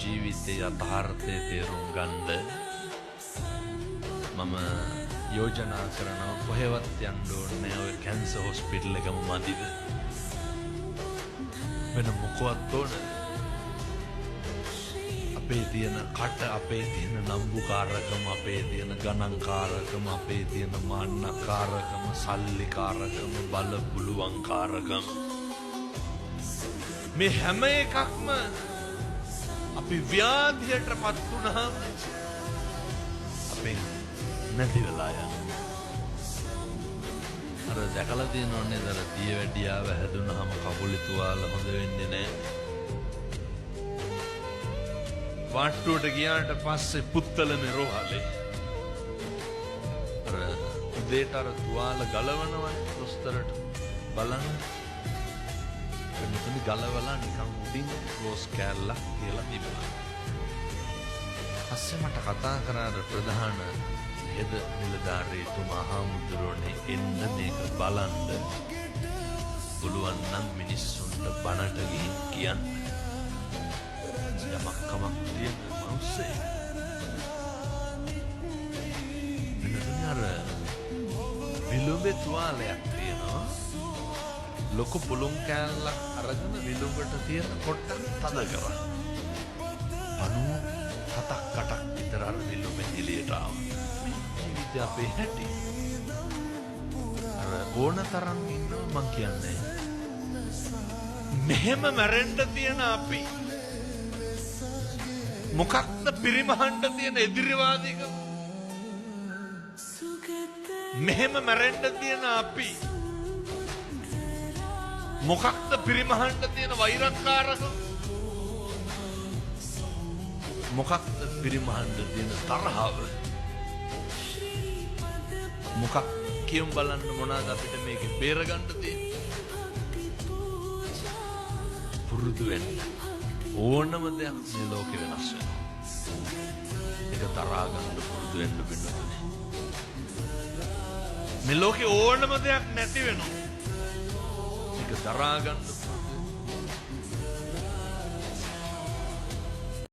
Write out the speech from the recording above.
ජීවිතයේ යථාර්ථය තේරුම් ගන්න මම යෝජනා කරනවා කොහෙවත් යන්න ඕනේ ඔය කැන්සර් හොස්පිටල් එකම මදිද වෙන මොකවත් ඕනේ අපේ තියෙන කට අපේ තියෙන නම්බුකාරකම අපේ තියෙන ගණන්කාරකම අපේ තියෙන මාන්නකාරකම සල්ලිකාරකම බල පුළුවන්කාරකම මේ හැම එකක්ම අපි ව්‍යාධියටපත් වුණාම අපේ නැති වෙලා යනවා. අර දැකලා තියෙනවනේ අර දියවැඩියාව හැදුනහම කකුලේ තුවාල හොඳ වෙන්නේ නැහැ. වාට්ටුවට ගියාට පස්සේ පුත්තලමේ රෝහලේ අර උදේට අර තුවාල ගලවනවා දොස්තරට බලන්න. මෙතන ගලවලා නිකන් උඩින් රෝස් කෑල්ලක් කියලා තිබුණා. පස්සේ මට කතා කරා ප්‍රධාන හෙද නිලධාරීතුමා හාමුදුරුවනේ එන්න මේක බලන්න පුළුවන් නම් මිනිස්සුන්ට බනට ගිහින් කියන්න. යමක් කමක් තියෙන මනුස්සේ. මෙන්න අර විලුඹේ තුවාලයක් තියෙනවා. ලොකු පුළුන් කෑල්ලක් අරගෙන විලුඹට තියෙන කොට්ටක් තද කරා. 7ක් 8ක් විතර අර විලුඹෙන් එළියට ආවා. ජීවිතය අපේ හැටි. අර ඕන තරම් ඉන්නවා මං කියන්නේ. මෙහෙම මැරෙන්න තියෙන අපි මොකක්ද පිරිමහන්න තියෙන එදිරිවාදීකම? මෙහෙම මැරෙන්න තියෙන අපි මොකක්ද පිරිමහන්න තියෙන වෛරක්කාරකම? මොකක්ද පිරිමහන්න තියෙන තරහව? මොකක් කියමු බලන්න මොනවාද අපිට මේකෙන් බේරගන්න තියෙන්නේ? පුරුදු වෙන්න. ඕනම දෙයක් මේ ලෝකෙ වෙනස් වෙනවා. ඒක තරහා ගන්න පුරුදු වෙන්න බින්දුනේ. මේ ලෝකෙ ඕනම දෙයක් නැති වෙනවා. ඒක තරහා ගන්න